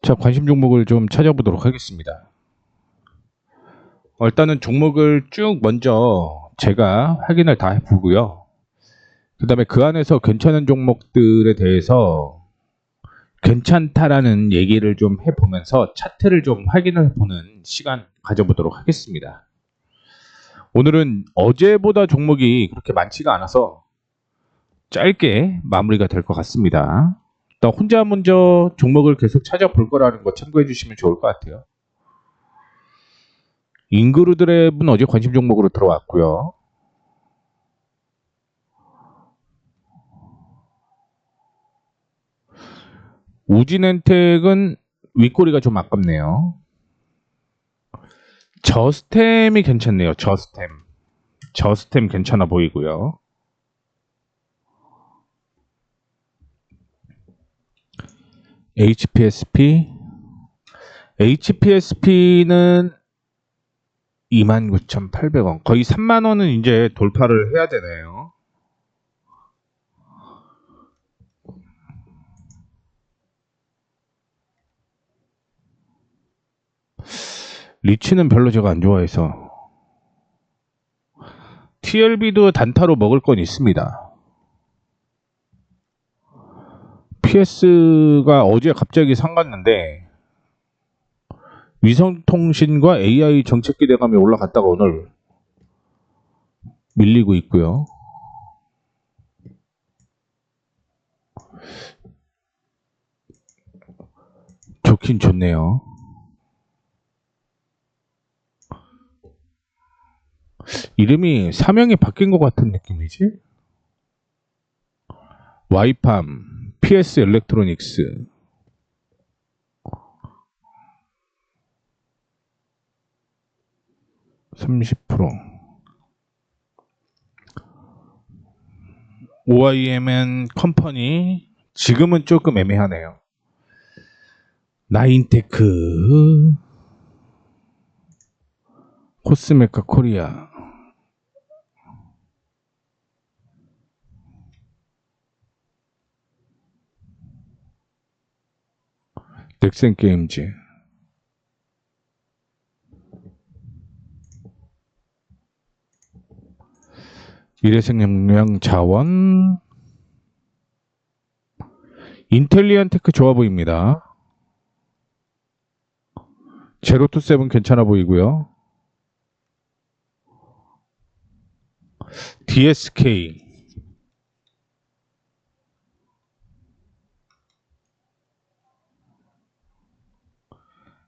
자, 관심 종목을 좀 찾아보도록 하겠습니다. 일단은 종목을 쭉 먼저 제가 확인을 다 해보고요. 그 다음에 그 안에서 괜찮은 종목들에 대해서 괜찮다라는 얘기를 좀 해보면서 차트를 좀 확인을 해보는 시간 가져보도록 하겠습니다. 오늘은 어제보다 종목이 그렇게 많지가 않아서 짧게 마무리가 될 것 같습니다. 일단 혼자 먼저 종목을 계속 찾아볼 거라는 거 참고해 주시면 좋을 것 같아요. 인그루드랩은 어제 관심 종목으로 들어왔고요. 우진엔텍은 윗꼬리가 좀 아깝네요. 저스템이 괜찮네요. 저스템 괜찮아 보이고요. HPSP는 29,800원. 거의 3만원은 이제 돌파를 해야 되네요. 리치는 별로 제가 안 좋아해서. TLB도 단타로 먹을 건 있습니다. PS가 어제 갑자기 상갔는데 위성통신과 AI 정책 기대감이 올라갔다가 오늘 밀리고 있고요. 좋긴 좋네요. 이름이 사명이 바뀐 것 같은 느낌이지? 와이팜, PS 일렉트로닉스. OIMN 컴퍼니 지금은 조금 애매하네요. 나인테크, 코스메카 코리아, 넥센 게임즈, 미래생명량 자원, 인텔리안 테크 좋아 보입니다. 제로투세븐 괜찮아 보이고요. DSK,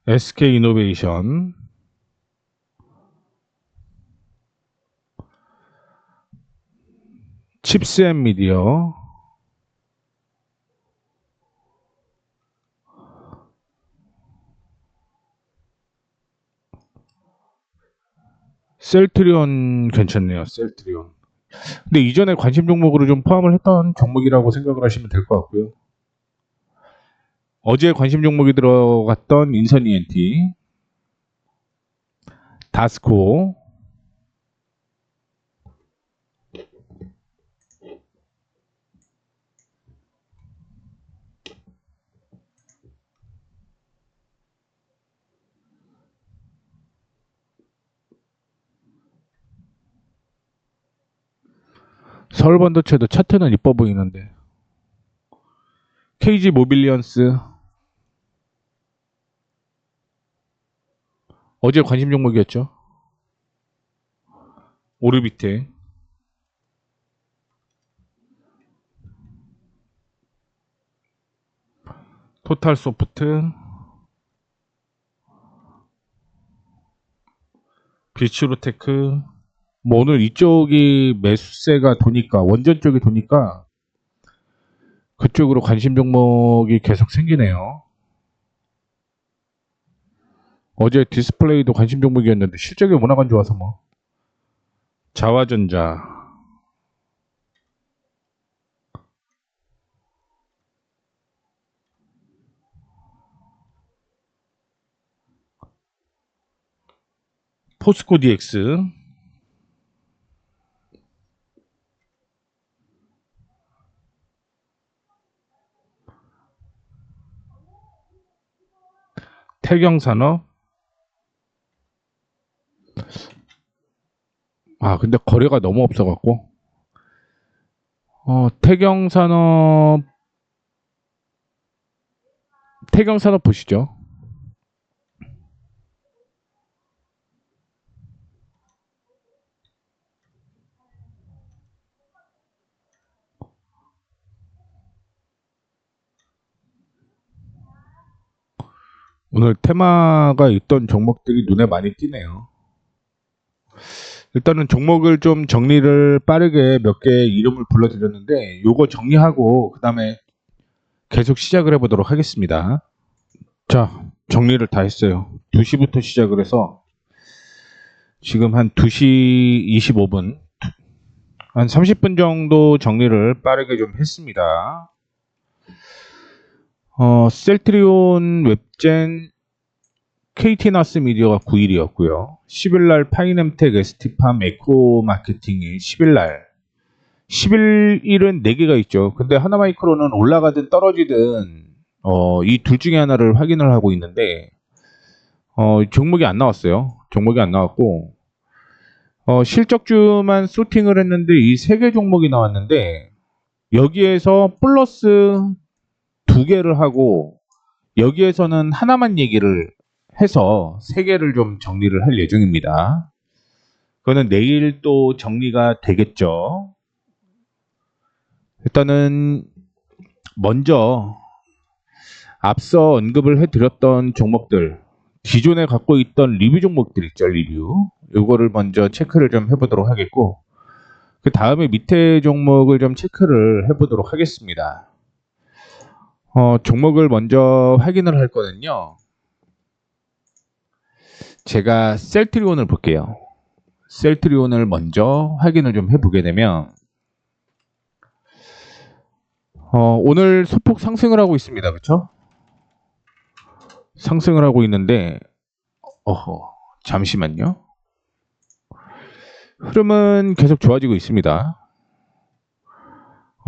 SK이노베이션, 칩스앤미디어, 셀트리온 괜찮네요. 셀트리온. 근데 이전에 관심 종목으로 좀 포함을 했던 종목이라고 생각을 하시면 될 것 같고요. 어제 관심 종목이 들어갔던 인선 ENT, 다스코, 서울반도체도 차트는 이뻐 보이는데, KG 모빌리언스, 어제 관심 종목이었죠. 오르비테, 토탈소프트, 비츠로테크. 뭐 오늘 이쪽이 매수세가 도니까, 원전 쪽이 도니까 그쪽으로 관심 종목이 계속 생기네요. 어제 디스플레이도 관심 종목이었는데 실적이 워낙 안 좋아서 뭐. 자화전자, 포스코 DX, 태경산업. 근데 거래가 너무 없어갖고. 태경산업 보시죠. 오늘 테마가 있던 종목들이 눈에 많이 띄네요. 일단은 종목을 좀 정리를 빠르게 몇 개 이름을 불러드렸는데 요거 정리하고 그 다음에 계속 시작을 해보도록 하겠습니다. 자, 정리를 다 했어요. 2시부터 시작을 해서 지금 한 2시 25분 한 30분 정도 정리를 빠르게 좀 했습니다. 셀트리온, 웹젠, KT나스미디어가 9일이었고요. 10일날 파이nem텍, ST팜, 에코마케팅이 10일날. 11일은 4개가 있죠. 근데 하나마이크로는 올라가든 떨어지든 이 둘 중에 하나를 확인을 하고 있는데 종목이 안 나왔어요. 종목이 안 나왔고 실적주만 소팅을 했는데 이 3개 종목이 나왔는데 여기에서 플러스 2개를 하고 여기에서는 하나만 얘기를 해서 3개를 좀 정리를 할 예정입니다. 그거는 내일 또 정리가 되겠죠. 일단은 먼저 앞서 언급을 해드렸던 종목들, 기존에 갖고 있던 리뷰 종목들 있죠, 리뷰. 이거를 먼저 체크를 좀 해보도록 하겠고 그 다음에 밑에 종목을 좀 체크를 해보도록 하겠습니다. 종목을 먼저 확인을 할 거는요. 제가 셀트리온을 볼게요. 셀트리온을 먼저 확인을 좀 해보게 되면 오늘 소폭 상승을 하고 있습니다. 그렇죠? 상승을 하고 있는데 잠시만요. 흐름은 계속 좋아지고 있습니다.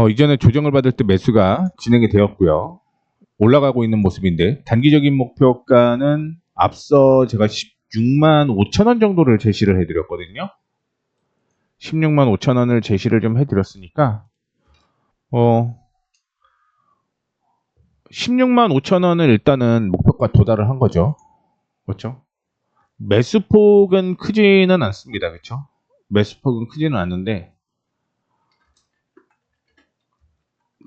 이전에 조정을 받을 때 매수가 진행이 되었고요. 올라가고 있는 모습인데 단기적인 목표가는 앞서 제가 16만 5천 원 정도를 제시를 해드렸거든요. 16만 5천 원을 제시를 좀 해드렸으니까 16만 5천 원을 일단은 목표가 도달을 한 거죠. 그렇죠? 매수폭은 크지는 않습니다. 그렇죠? 매수폭은 크지는 않는데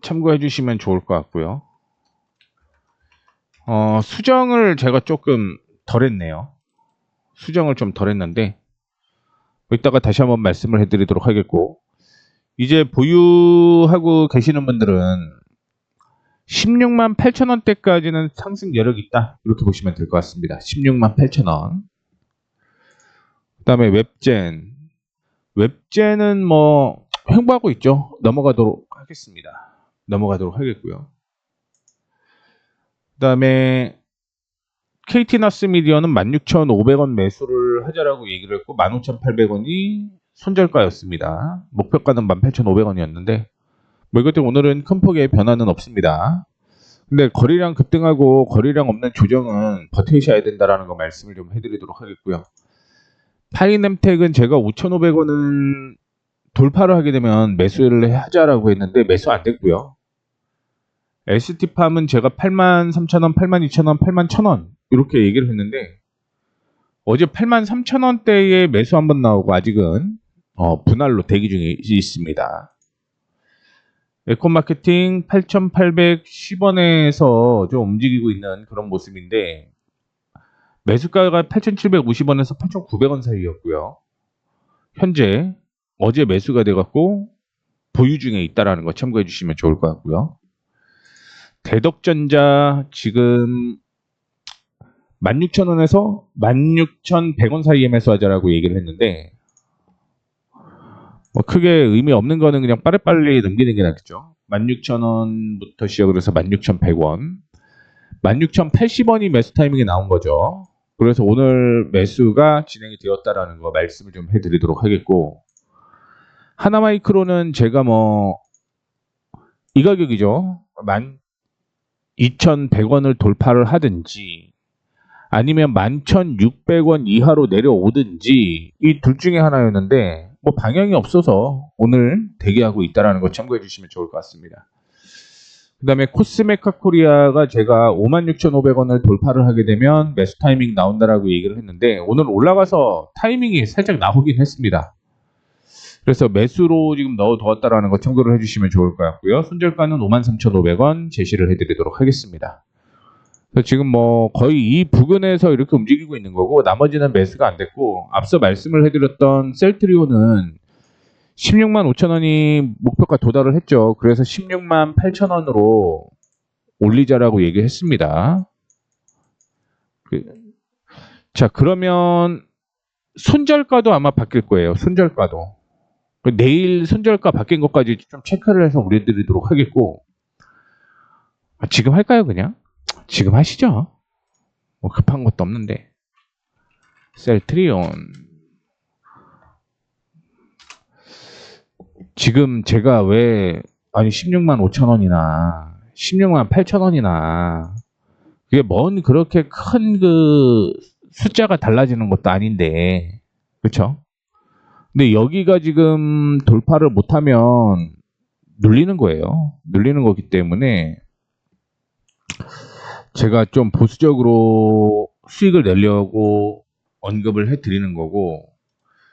참고해 주시면 좋을 것 같고요. 수정을 제가 조금 덜 했네요. 수정을 좀 덜 했는데 이따가 다시 한번 말씀을 해드리도록 하겠고 이제 보유하고 계시는 분들은 16만 8천 원대까지는 상승 여력이 있다. 이렇게 보시면 될 것 같습니다. 16만 8천 원. 그 다음에 웹젠. 웹젠은 뭐 횡보하고 있죠. 넘어가도록 하겠습니다. 넘어가도록 하겠고요. 그 다음에 KT나스미디어는 16,500원 매수를 하자라고 얘기를 했고 15,800원이 손절가였습니다. 목표가는 18,500원이었는데 뭐 이것 때문에 오늘은 큰 폭의 변화는 없습니다. 근데 거래량 급등하고 거래량 없는 조정은 버티셔야 된다라는 거 말씀을 좀 해드리도록 하겠고요. 파이nem텍은 제가 5,500원을 돌파를 하게 되면 매수를 하자라고 했는데 매수 안 됐고요. ST팜은 제가 83,000원, 82,000원, 81,000원 이렇게 얘기를 했는데 어제 83,000원대에 매수 한번 나오고 아직은 분할로 대기 중에 있습니다. 에코마케팅 8,810원에서 좀 움직이고 있는 그런 모습인데 매수가가 8,750원에서 8,900원 사이였고요. 현재 어제 매수가 돼갖고 보유 중에 있다라는 거 참고해 주시면 좋을 것 같고요. 대덕전자 지금 16,000원에서 16,100원 사이에 매수하자라고 얘기를 했는데 뭐 크게 의미 없는 거는 그냥 빠르빨리 넘기는 게 낫겠죠. 16,000원부터 시작을 해서 16,100원 16,080원이 매수 타이밍이 나온 거죠. 그래서 오늘 매수가 진행이 되었다라는 거 말씀을 좀 해드리도록 하겠고 하나마이크로는 제가 뭐 이 가격이죠. 12,100원을 돌파를 하든지 아니면 11,600원 이하로 내려오든지 이 둘 중에 하나였는데 뭐 방향이 없어서 오늘 대기하고 있다는 거 참고해 주시면 좋을 것 같습니다. 그 다음에 코스메카 코리아가 제가 56,500원을 돌파를 하게 되면 매수 타이밍 나온다라고 얘기를 했는데 오늘 올라가서 타이밍이 살짝 나오긴 했습니다. 그래서 매수로 지금 넣어두었다라는 거 참고를 해주시면 좋을 것 같고요. 손절가는 53,500원 제시를 해드리도록 하겠습니다. 그래서 지금 뭐 거의 이 부근에서 이렇게 움직이고 있는 거고 나머지는 매수가 안 됐고 앞서 말씀을 해드렸던 셀트리온은 16만 5천 원이 목표가 도달을 했죠. 그래서 16만 8천 원으로 올리자라고 얘기했습니다. 자, 그러면 손절가도 아마 바뀔 거예요. 손절가도. 내일 손절가 바뀐 것까지 좀 체크를 해서 올려드리도록 하겠고 지금 할까요 그냥? 지금 하시죠. 뭐 급한 것도 없는데. 셀트리온 지금 제가 왜 아니 16만 5천 원이나 16만 8천 원이나 그게 뭔 그렇게 큰 그 숫자가 달라지는 것도 아닌데 그쵸? 근데 여기가 지금 돌파를 못하면 눌리는 거예요. 눌리는 거기 때문에 제가 좀 보수적으로 수익을 내려고 언급을 해드리는 거고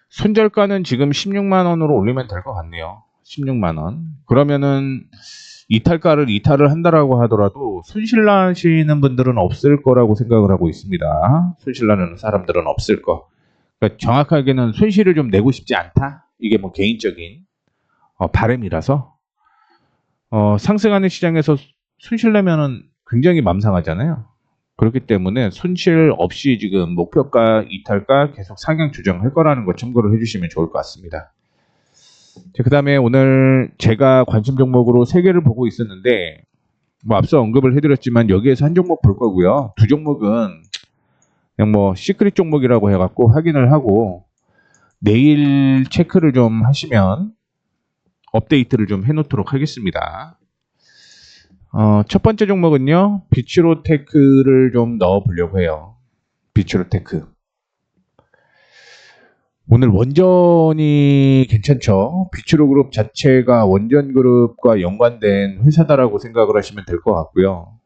손절가는 지금 16만 원으로 올리면 될 것 같네요. 16만 원. 그러면은 이탈가를 이탈을 한다라고 하더라도 손실 나시는 분들은 없을 거라고 생각을 하고 있습니다. 손실 나는 사람들은 없을 거. 그러니까 정확하게는 손실을 좀 내고 싶지 않다. 이게 뭐 개인적인 바람이라서 상승하는 시장에서 손실 내면은 굉장히 맘상하잖아요. 그렇기 때문에 손실 없이 지금 목표가 이탈가 계속 상향 조정할 거라는 거 참고를 해주시면 좋을 것 같습니다. 그 다음에 오늘 제가 관심 종목으로 3개를 보고 있었는데 뭐 앞서 언급을 해드렸지만 여기에서 한 종목 볼 거고요. 두 종목은 그냥 뭐 시크릿 종목이라고 해갖고 확인을 하고 내일 체크를 좀 하시면 업데이트를 좀 해놓도록 하겠습니다. 첫 번째 종목은요. 비추로테크를 좀 넣어보려고 해요. 비추로테크. 오늘 원전이 괜찮죠. 비추로그룹 자체가 원전그룹과 연관된 회사다라고 생각을 하시면 될 것 같고요.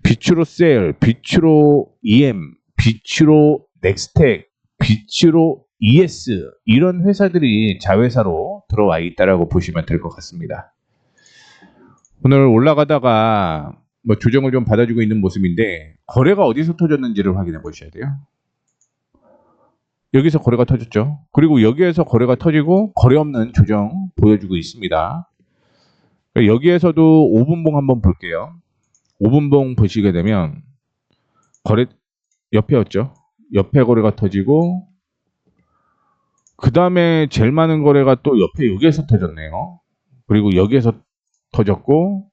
비추로셀, 비추로EM, 비추로넥스텍, 비추로ES 이런 회사들이 자회사로 들어와 있다라고 보시면 될 것 같습니다. 오늘 올라가다가 뭐 조정을 좀 받아주고 있는 모습인데 거래가 어디서 터졌는지를 확인해 보셔야 돼요. 여기서 거래가 터졌죠. 그리고 여기에서 거래가 터지고 거래 없는 조정 보여주고 있습니다. 여기에서도 5분봉 한번 볼게요. 5분봉 보시게 되면 거래 옆에였죠. 옆에 거래가 터지고 그 다음에 제일 많은 거래가 또 옆에 여기에서 터졌네요. 그리고 여기에서 터졌고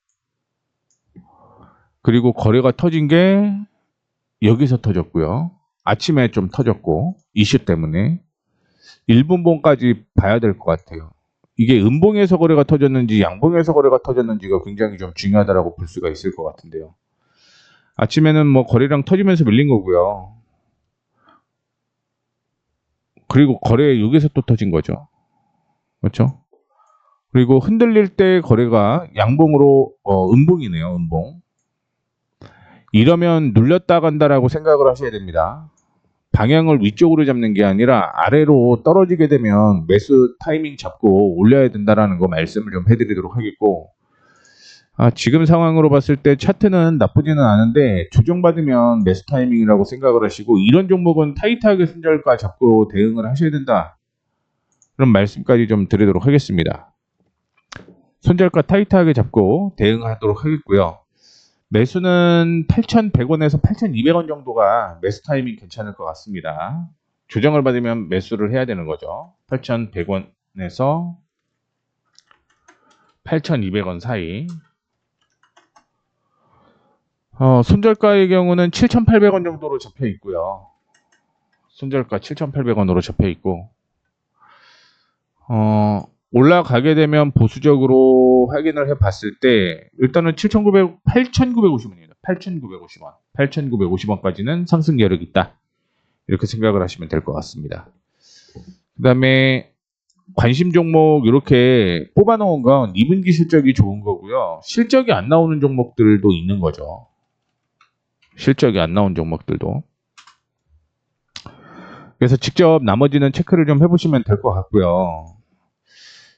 그리고 거래가 터진 게 여기서 터졌고요. 아침에 좀 터졌고 이슈 때문에 1분봉까지 봐야 될 것 같아요. 이게 음봉에서 거래가 터졌는지 양봉에서 거래가 터졌는지가 굉장히 좀 중요하다고 볼 수가 있을 것 같은데요. 아침에는 뭐 거래량 터지면서 밀린 거고요. 그리고 거래 여기서 또 터진 거죠. 그렇죠? 그리고 흔들릴 때 거래가 양봉으로 음봉이네요. 음봉. 이러면 눌렸다 간다라고 생각을 하셔야 됩니다. 방향을 위쪽으로 잡는 게 아니라 아래로 떨어지게 되면 매수 타이밍 잡고 올려야 된다라는 거 말씀을 좀 해드리도록 하겠고 지금 상황으로 봤을 때 차트는 나쁘지는 않은데 조정받으면 매수 타이밍이라고 생각을 하시고 이런 종목은 타이트하게 손절가 잡고 대응을 하셔야 된다. 그런 말씀까지 좀 드리도록 하겠습니다. 손절가 타이트하게 잡고 대응하도록 하겠고요. 매수는 8,100원에서 8,200원 정도가 매수 타이밍 괜찮을 것 같습니다. 조정을 받으면 매수를 해야 되는 거죠. 8,100원에서 8,200원 사이. 손절가의 경우는 7,800원 정도로 잡혀 있고요. 손절가 7,800원으로 잡혀 있고 올라가게 되면 보수적으로 확인을 해 봤을 때 일단은 8,950원입니다. 8,950원. 8,950원까지는 상승 여력이 있다. 이렇게 생각을 하시면 될 것 같습니다. 그 다음에 관심 종목 이렇게 뽑아놓은 건 2분기 실적이 좋은 거고요. 실적이 안 나오는 종목들도 있는 거죠. 실적이 안 나온 종목들도. 그래서 직접 나머지는 체크를 좀 해보시면 될 것 같고요.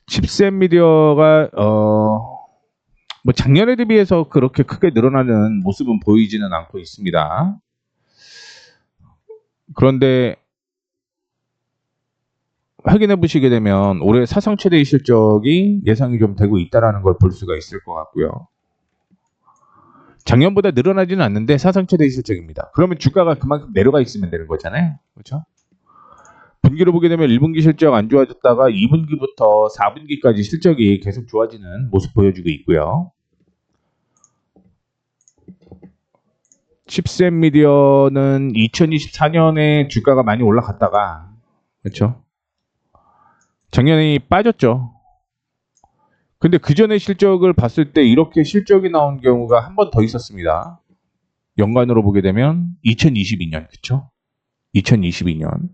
칩셋 미디어가 뭐 작년에 대비해서 그렇게 크게 늘어나는 모습은 보이지는 않고 있습니다. 그런데 확인해 보시게 되면 올해 사상 최대의 실적이 예상이 좀 되고 있다는 걸 볼 수가 있을 것 같고요. 작년보다 늘어나지는 않는데 사상 최대의 실적입니다. 그러면 주가가 그만큼 내려가 있으면 되는 거잖아요. 그렇죠? 분기로 보게 되면 1분기 실적 안 좋아졌다가 2분기부터 4분기까지 실적이 계속 좋아지는 모습 보여주고 있고요. 칩셋 미디어는 2024년에 주가가 많이 올라갔다가 그렇죠? 작년에 빠졌죠. 근데 그 전에 실적을 봤을 때 이렇게 실적이 나온 경우가 한 번 더 있었습니다. 연간으로 보게 되면 2022년, 그쵸? 2022년.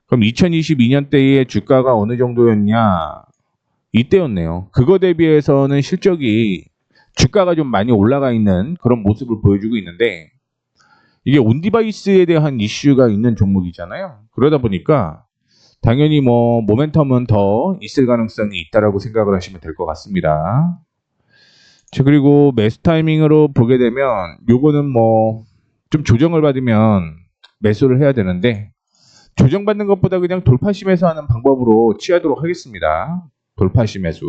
그럼 2022년 때의 주가가 어느 정도였냐? 이때였네요. 그거 대비해서는 실적이 주가가 좀 많이 올라가 있는 그런 모습을 보여주고 있는데 이게 온디바이스에 대한 이슈가 있는 종목이잖아요. 그러다 보니까 당연히 뭐 모멘텀은 더 있을 가능성이 있다라고 생각을 하시면 될 것 같습니다. 자, 그리고 매수 타이밍으로 보게 되면 요거는 뭐 좀 조정을 받으면 매수를 해야 되는데 조정받는 것보다 그냥 돌파시 매수하는 방법으로 취하도록 하겠습니다. 돌파시 매수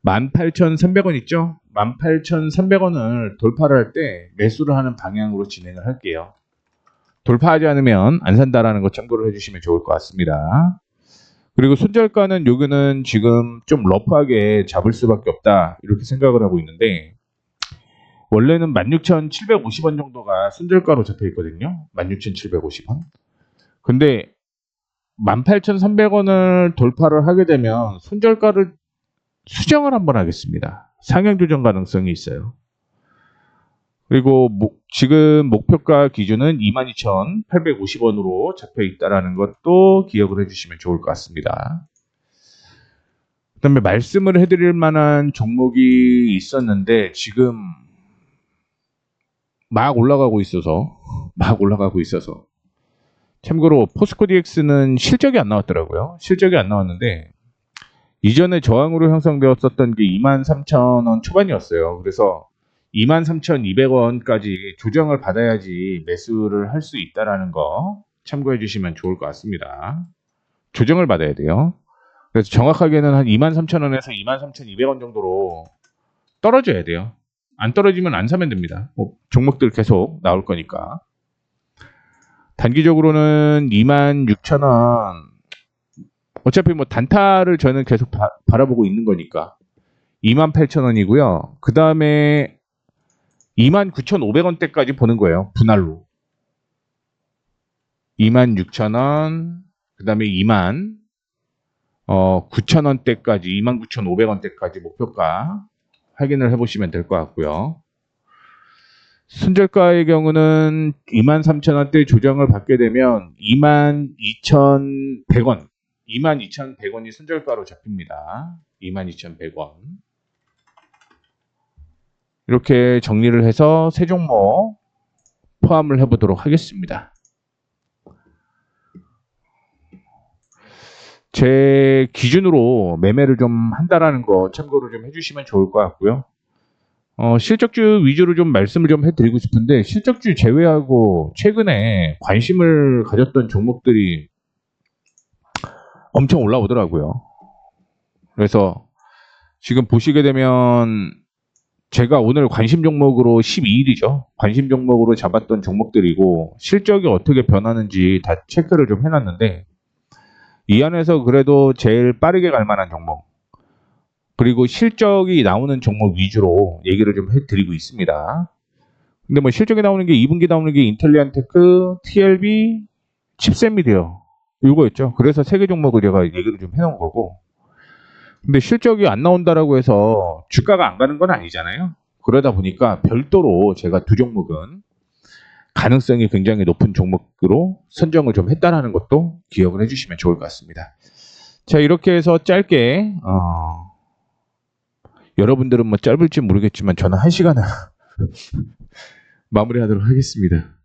18,300원 있죠? 18,300원을 돌파를 할 때 매수를 하는 방향으로 진행을 할게요. 돌파하지 않으면 안 산다라는 거 참고를 해주시면 좋을 것 같습니다. 그리고 손절가는 여기는 지금 좀 러프하게 잡을 수밖에 없다 이렇게 생각을 하고 있는데 원래는 16,750원 정도가 손절가로 잡혀 있거든요. 16,750원. 근데 18,300원을 돌파를 하게 되면 손절가를 수정을 한번 하겠습니다. 상향 조정 가능성이 있어요. 그리고 지금 목표가 기준은 22,850원으로 잡혀 있다는 것도 기억을 해주시면 좋을 것 같습니다. 그 다음에 말씀을 해드릴 만한 종목이 있었는데 지금 막 올라가고 있어서 참고로 포스코 DX는 실적이 안 나왔더라고요. 실적이 안 나왔는데 이전에 저항으로 형성되었었던 게 23,000원 초반이었어요. 그래서 23,200원까지 조정을 받아야지 매수를 할 수 있다는 거 참고해 주시면 좋을 것 같습니다. 조정을 받아야 돼요. 그래서 정확하게는 한 23,000원에서 23,200원 정도로 떨어져야 돼요. 안 떨어지면 안 사면 됩니다. 뭐 종목들 계속 나올 거니까. 단기적으로는 26,000원. 어차피 뭐 단타를 저는 계속 바라보고 있는 거니까 28,000원이고요. 그 다음에 29,500원대까지 보는 거예요. 분할로. 26,000원, 그 다음에 29,000원대까지, 29,500원대까지 목표가 확인을 해보시면 될 것 같고요. 손절가의 경우는 23,000원대 조정을 받게 되면 22,100원, 22,100원이 손절가로 잡힙니다. 22,100원. 이렇게 정리를 해서 세 종목 포함을 해보도록 하겠습니다. 제 기준으로 매매를 좀 한다라는 거 참고를 좀 해주시면 좋을 것 같고요. 실적주 위주로 좀 말씀을 좀 해드리고 싶은데 실적주 제외하고 최근에 관심을 가졌던 종목들이 엄청 올라오더라고요. 그래서 지금 보시게 되면 제가 오늘 관심 종목으로 12일이죠. 관심 종목으로 잡았던 종목들이고 실적이 어떻게 변하는지 다 체크를 좀 해놨는데 이 안에서 그래도 제일 빠르게 갈 만한 종목 그리고 실적이 나오는 종목 위주로 얘기를 좀 해드리고 있습니다. 근데 뭐 실적이 나오는 게 2분기 나오는 게 인텔리안테크, TLB, 칩셋 미디어 이거였죠. 그래서 세 개 종목을 제가 얘기를 좀 해놓은 거고 근데 실적이 안 나온다라고 해서 주가가 안 가는 건 아니잖아요. 그러다 보니까 별도로 제가 두 종목은 가능성이 굉장히 높은 종목으로 선정을 좀 했다라는 것도 기억을 해주시면 좋을 것 같습니다. 자, 이렇게 해서 짧게 여러분들은 뭐 짧을지 모르겠지만 저는 1시간을 마무리하도록 하겠습니다.